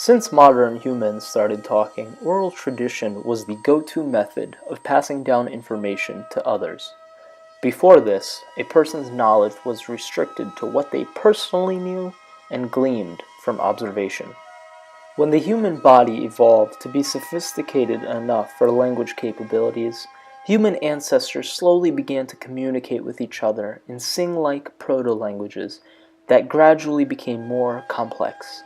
Since modern humans started talking, oral tradition was the go-to method of passing down information to others. Before this, a person's knowledge was restricted to what they personally knew and gleaned from observation. When the human body evolved to be sophisticated enough for language capabilities, human ancestors slowly began to communicate with each other in sing-like proto-languages that gradually became more complex.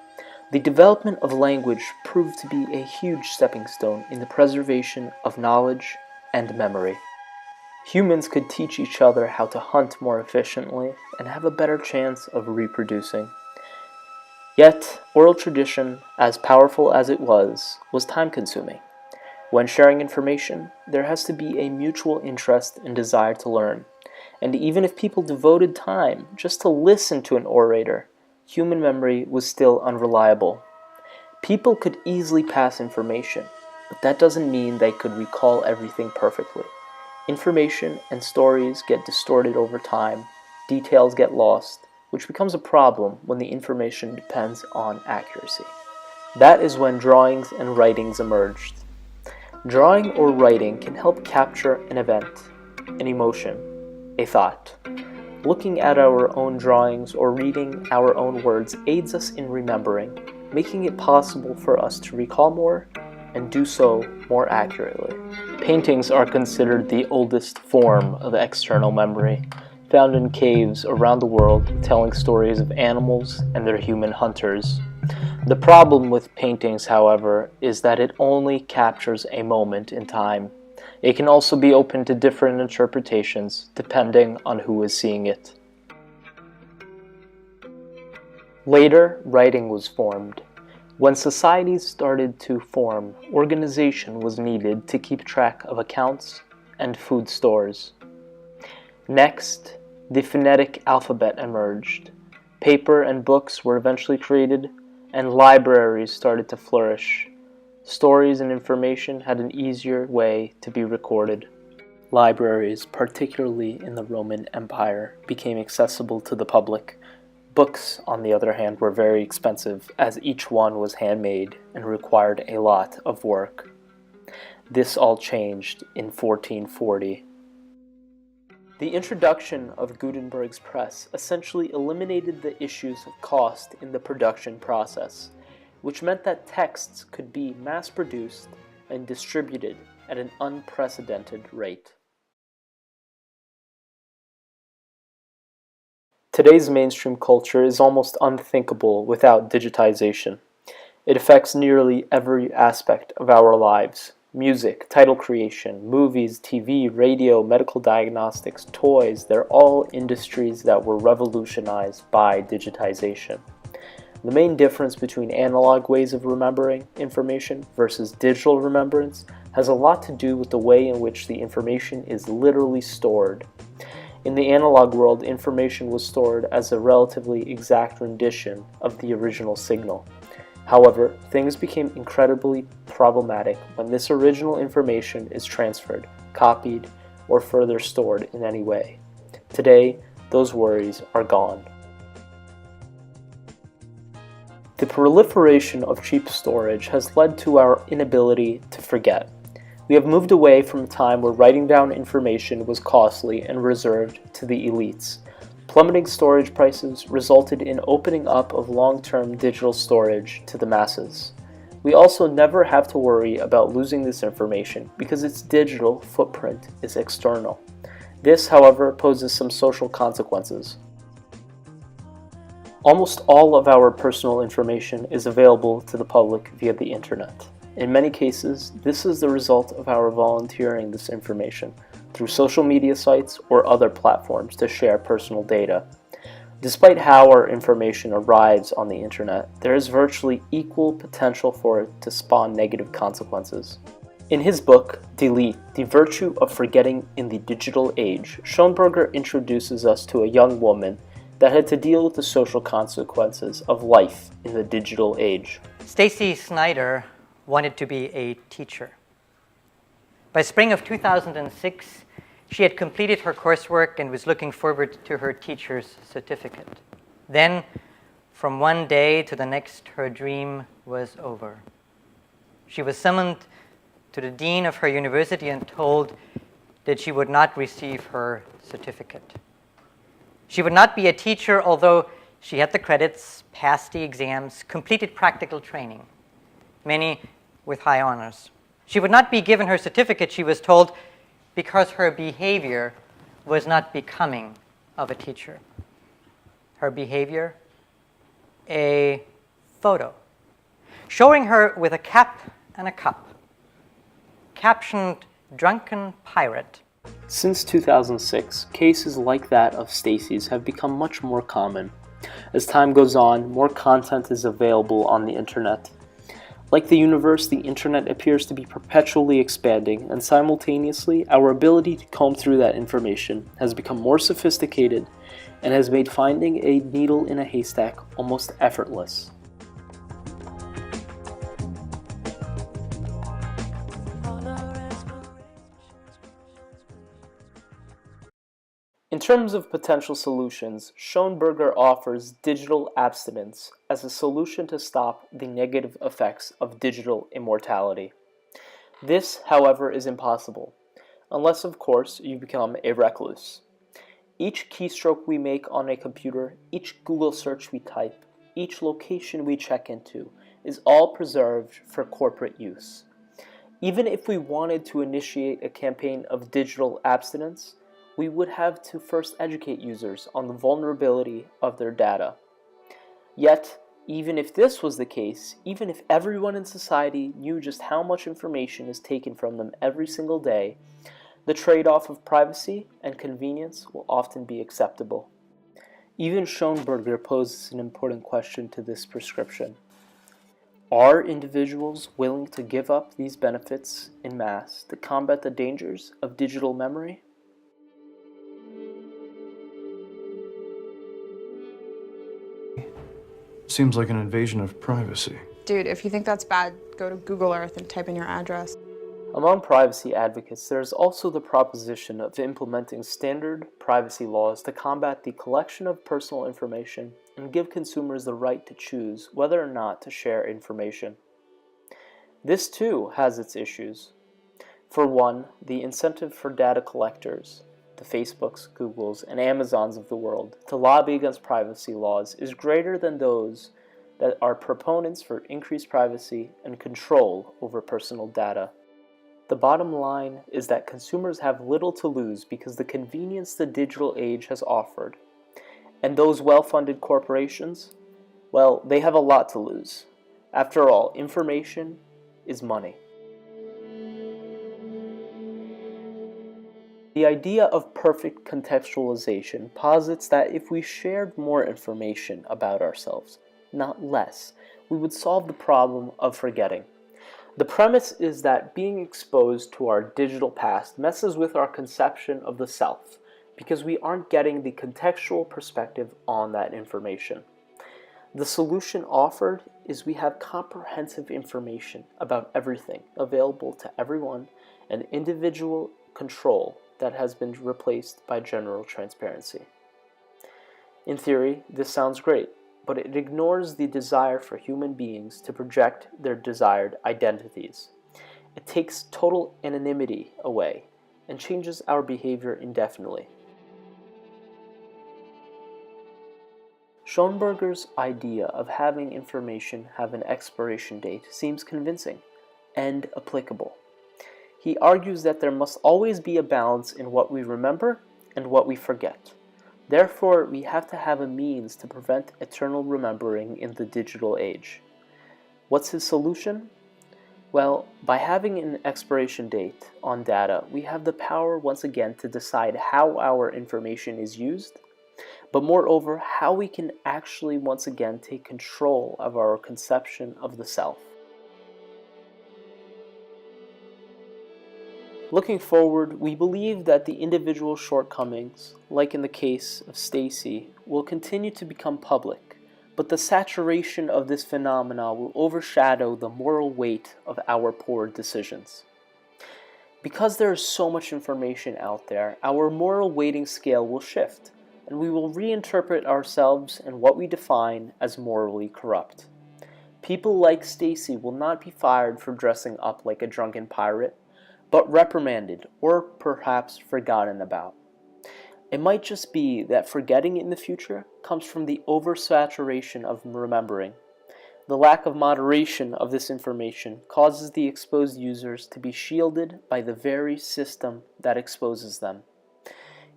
The development of language proved to be a huge stepping stone in the preservation of knowledge and memory. Humans could teach each other how to hunt more efficiently and have a better chance of reproducing. Yet, oral tradition, as powerful as it was time-consuming. When sharing information, there has to be a mutual interest and desire to learn. And even if people devoted time just to listen to an orator, human memory was still unreliable. People could easily pass information, but that doesn't mean they could recall everything perfectly. Information and stories get distorted over time, details get lost, which becomes a problem when the information depends on accuracy. That is when drawings and writings emerged. Drawing or writing can help capture an event, an emotion, a thought. Looking at our own drawings or reading our own words aids us in remembering, making it possible for us to recall more and do so more accurately. Paintings are considered the oldest form of external memory, found in caves around the world telling stories of animals and their human hunters. The problem with paintings, however, is that it only captures a moment in time. It can also be open to different interpretations, depending on who is seeing it. Later, writing was formed. When societies started to form, organization was needed to keep track of accounts and food stores. Next, the phonetic alphabet emerged. Paper and books were eventually created, and libraries started to flourish. Stories and information had an easier way to be recorded. Libraries, particularly in the Roman Empire, became accessible to the public. Books, on the other hand, were very expensive, as each one was handmade and required a lot of work. This all changed in 1440. The introduction of Gutenberg's press essentially eliminated the issues of cost in the production process, which meant that texts could be mass-produced and distributed at an unprecedented rate. Today's mainstream culture is almost unthinkable without digitization. It affects nearly every aspect of our lives. Music, title creation, movies, TV, radio, medical diagnostics, toys, they're all industries that were revolutionized by digitization. The main difference between analog ways of remembering information versus digital remembrance has a lot to do with the way in which the information is literally stored. In the analog world, information was stored as a relatively exact rendition of the original signal. However, things became incredibly problematic when this original information is transferred, copied, or further stored in any way. Today, those worries are gone. The proliferation of cheap storage has led to our inability to forget. We have moved away from a time where writing down information was costly and reserved to the elites. Plummeting storage prices resulted in opening up of long-term digital storage to the masses. We also never have to worry about losing this information because its digital footprint is external. This, however, poses some social consequences. Almost all of our personal information is available to the public via the internet. In many cases, this is the result of our volunteering this information through social media sites or other platforms to share personal data. Despite how our information arrives on the internet, there is virtually equal potential for it to spawn negative consequences. In his book, Delete, The Virtue of Forgetting in the Digital Age, Schoenberger introduces us to a young woman that had to deal with the social consequences of life in the digital age. Stacy Snyder wanted to be a teacher. By spring of 2006, she had completed her coursework and was looking forward to her teacher's certificate. Then, From one day to the next, her dream was over. She was summoned to the dean of her university and told that she would not receive her certificate. She would not be a teacher, although she had the credits, passed the exams, completed practical training, many with high honors. She would not be given her certificate, she was told, because her behavior was not becoming of a teacher. Her behavior? A photo showing her with a cap and a cup, captioned "Drunken Pirate." Since 2006, cases like that of Stacy's have become much more common. As time goes on, more content is available on the internet. Like the universe, the internet appears to be perpetually expanding, and simultaneously, our ability to comb through that information has become more sophisticated and has made finding a needle in a haystack almost effortless. In terms of potential solutions, Schoenberger offers digital abstinence as a solution to stop the negative effects of digital immortality. This, however, is impossible, unless, of course, you become a recluse. Each keystroke we make on a computer, each Google search we type, each location we check into, is all preserved for corporate use. Even if we wanted to initiate a campaign of digital abstinence, we would have to first educate users on the vulnerability of their data. Yet, even if this was the case, even if everyone in society knew just how much information is taken from them every single day, the trade-off of privacy and convenience will often be acceptable. Even Schoenberger poses an important question to this prescription. Are individuals willing to give up these benefits en masse to combat the dangers of digital memory? Seems like an invasion of privacy. Dude, if you think that's bad, go to Google Earth and type in your address. Among privacy advocates, there is also the proposition of implementing standard privacy laws to combat the collection of personal information and give consumers the right to choose whether or not to share information. This too has its issues. For one, the incentive for data collectors, the Facebooks, Googles, and Amazons of the world, to lobby against privacy laws is greater than those that are proponents for increased privacy and control over personal data. The bottom line is that consumers have little to lose because the convenience the digital age has offered. And those well-funded corporations, well, they have a lot to lose. After all, information is money. The idea of perfect contextualization posits that if we shared more information about ourselves, not less, we would solve the problem of forgetting. The premise is that being exposed to our digital past messes with our conception of the self because we aren't getting the contextual perspective on that information. The solution offered is we have comprehensive information about everything available to everyone and individual control that has been replaced by general transparency. In theory, this sounds great, but it ignores the desire for human beings to project their desired identities. It takes total anonymity away and changes our behavior indefinitely. Schoenberger's idea of having information have an expiration date seems convincing and applicable. He argues that there must always be a balance in what we remember and what we forget. Therefore, we have to have a means to prevent eternal remembering in the digital age. What's his solution? Well, by having an expiration date on data, we have the power once again to decide how our information is used, but moreover, how we can actually once again take control of our conception of the self. Looking forward, we believe that the individual shortcomings, like in the case of Stacy, will continue to become public, but the saturation of this phenomena will overshadow the moral weight of our poor decisions. Because there is so much information out there, our moral weighting scale will shift. and we will reinterpret ourselves and what we define as morally corrupt. People like Stacy will not be fired for dressing up like a drunken pirate, but reprimanded or perhaps forgotten about. It might just be that forgetting in the future comes from the oversaturation of remembering. The lack of moderation of this information causes the exposed users to be shielded by the very system that exposes them.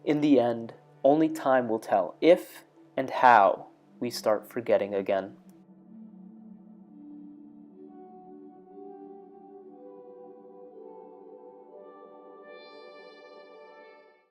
In the end, only time will tell if and how we start forgetting again.